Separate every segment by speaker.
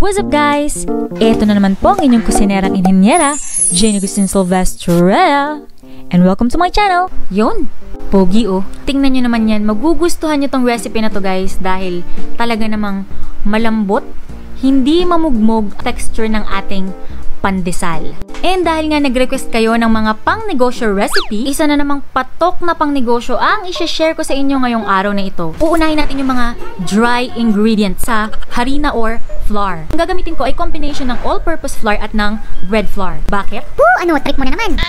Speaker 1: What's up guys? Ito na naman po ang inyong kusinerang inhinyera, Jenny Agustin Silvestre. And welcome to my channel. Yun, pogi oh. Tingnan nyo naman yan, magugustuhan nyo tong recipe na to guys dahil talaga namang malambot, hindi mamugmog texture ng ating pandesal. And dahil nga nag-request kayo ng mga pang-negosyo recipe, isa na namang patok na pang-negosyo ang i-share ko sa inyo ngayong araw na ito. Uunahin natin yung mga dry ingredients sa harina or flour. Ang gagamitin ko ay combination ng all-purpose flour at ng bread flour. Bakit?
Speaker 2: Ano, trick mo na naman.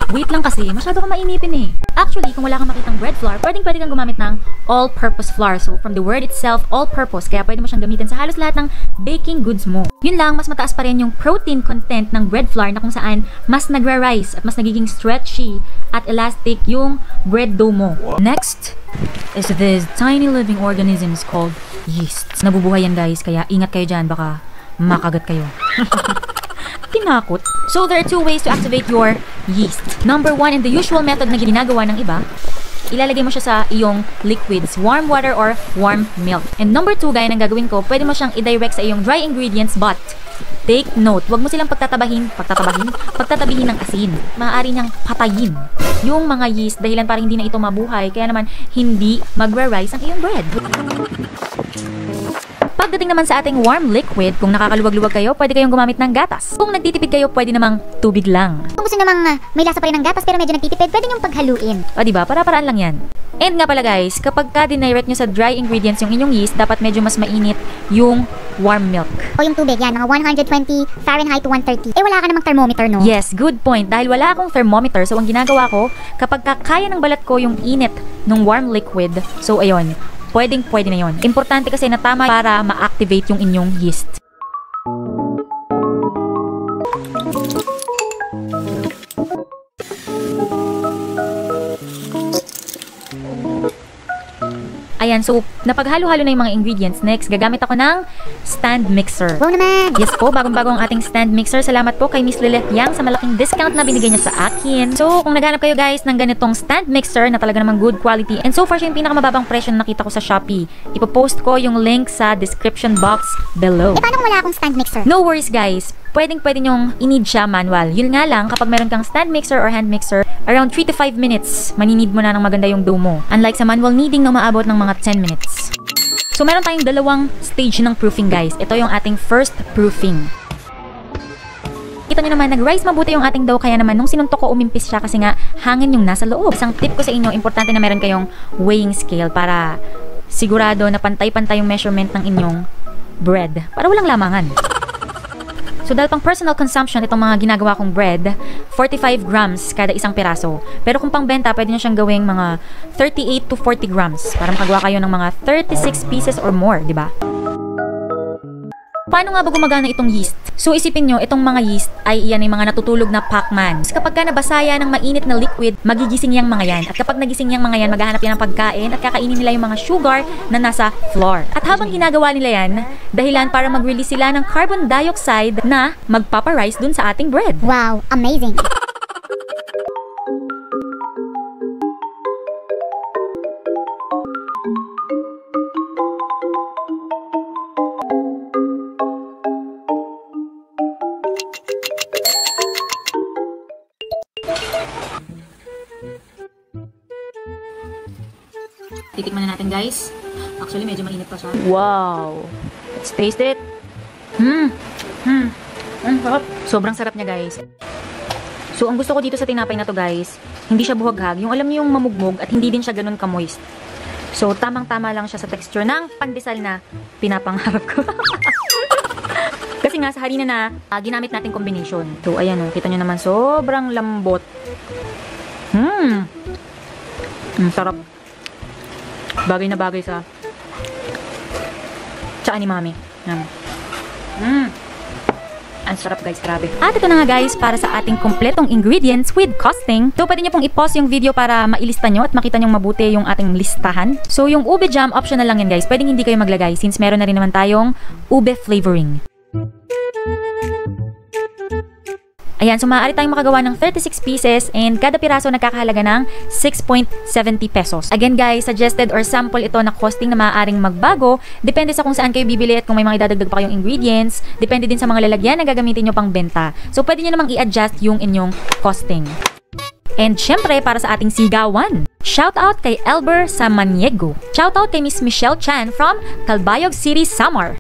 Speaker 1: Wait lang kasi, masyado kang mainipin eh. Actually, kung wala kang makitang bread flour, pwede kang gumamit ng all-purpose flour. So, from the word itself, all-purpose. Kaya pwede mo siyang gamitin sa halos lahat ng baking goods mo. Yun lang, mas mataas pa rin yung protein content ng bread flour na kung saan mas nagra-rise at mas nagiging stretchy at elastic yung bread dough mo. Next is this tiny living organisms called yeast. Nabubuhay yan guys, kaya ingat kayo dyan, baka makagat kayo. Tinakot. So, there are two ways to activate your yeast. Number one, and the usual method na ginagawa ng iba, ilalagay mo siya sa iyong liquids, warm water or warm milk. And number two, gaya ng gagawin ko, pwede mo siyang i-direct sa iyong dry ingredients, but take note, wag mo silang pagtatabihin ng asin. Maaari niyang patayin yung mga yeast dahilan para hindi na ito mabuhay, kaya naman hindi magra-rise ang iyong bread. Pagdating naman sa ating warm liquid, kung nakakaluwag-luwag kayo, pwede kayong gumamit ng gatas. Kung nagtitipid kayo, pwede namang tubig lang.
Speaker 2: Kung gusto namang may lasa pa rin ng gatas pero medyo nagtitipid, pwede niyong paghaluin.
Speaker 1: O diba, para-paraan lang yan. And nga pala guys, kapag ka-dinirect nyo sa dry ingredients yung inyong yeast, dapat medyo mas mainit yung warm milk.
Speaker 2: O yung tubig, yan, mga 120 Fahrenheit to 130. Eh wala ka namang thermometer, no?
Speaker 1: Yes, good point. Dahil wala akong thermometer, so ang ginagawa ko, kapag kaya ng balat ko yung init ng warm liquid, so ayun, pwede na yon. Importante kasi na tama para ma-activate yung inyong yeast. Ayan, so napaghalo-halo na yung mga ingredients. Next, gagamit ako ng stand mixer.
Speaker 2: Wow naman!
Speaker 1: Yes po, bagong-bago ang ating stand mixer. Salamat po kay Miss Lilith Yang sa malaking discount na binigay niya sa akin. So, kung naghanap kayo guys ng ganitong stand mixer na talaga namang good quality, and so far siya yung pinakamababang presyo na nakita ko sa Shopee. Ipopost ko yung link sa description box below.
Speaker 2: Eh paano kung wala akong stand mixer?
Speaker 1: No worries guys. Pwede nyong i-need siya manual. Yun nga lang, kapag meron kang stand mixer or hand mixer, around 3 to 5 minutes, maninid mo na ng maganda yung dough mo. Unlike sa manual kneading na umaabot ng mga 10 minutes. So, meron tayong dalawang stage ng proofing guys. Ito yung ating first proofing. Kita nyo naman, nag-rise mabuti yung ating dough, kaya naman nung sinuntok ko umimpis siya kasi nga hangin yung nasa loob. Isang tip ko sa inyo, importante na meron kayong weighing scale para sigurado na pantay-pantay yung measurement ng inyong bread. Para walang lamangan. So, dahil pang personal consumption, itong mga ginagawa kong bread, 45 grams kada isang piraso. Pero kung pang benta, pwede nyo siyang gawing mga 38 to 40 grams para makagawa kayo ng mga 36 pieces or more, di ba? Paano nga ba gumagana itong yeast? So, isipin nyo, itong mga yeast ay iyan ay mga natutulog na Pac-Man. Kapag ka nabasaya ng mainit na liquid, magigising yang mga yan. At kapag nagising yang mga yan, maghahanap yan ng pagkain at kakainin nila yung mga sugar na nasa flour. At habang ginagawa nila yan, dahilan para mag-release sila ng carbon dioxide na magpaparise dun sa ating bread.
Speaker 2: Wow, amazing!
Speaker 1: Titikman na natin guys. Actually, medyo mainit pa siya. Wow! Let's taste it. Sarap. Sobrang sarap niya guys. So, ang gusto ko dito sa tinapay na to guys, hindi siya buhaghag. Yung alam niyo yung mamugmog at hindi din siya ganun ka-moist. So, tamang-tama lang siya sa texture ng pandesal na pinapangarap ko. Kasi nga, sa harina na ginamit natin combination. So, ayan o. Kita nyo naman, sobrang lambot. Sarap. Bagay na bagay sa tsaka ni mami. Ang sarap guys, grabe. At ito na nga guys, para sa ating kompletong ingredients with costing. So, pwede nyo pong i-pause yung video para mailista nyo at makita nyo mabuti yung ating listahan. So, yung ube jam, optional lang yan guys. Pwedeng hindi kayo maglagay since meron na rin naman tayong ube flavoring. Ayan, so maaari tayong makagawa ng 36 pieces and kada piraso nagkakahalaga ng 6.70 pesos. Again guys, suggested or sample ito na costing na maaaring magbago. Depende sa kung saan kayo bibili at kung may mga idadagdag pa kayong ingredients. Depende din sa mga lalagyan na gagamitin nyo pang benta. So pwede nyo namang i-adjust yung inyong costing. And syempre, para sa ating sigawan, shoutout kay Elber Samaniego. Shoutout kay Miss Michelle Chan from Calbayog City, Samar.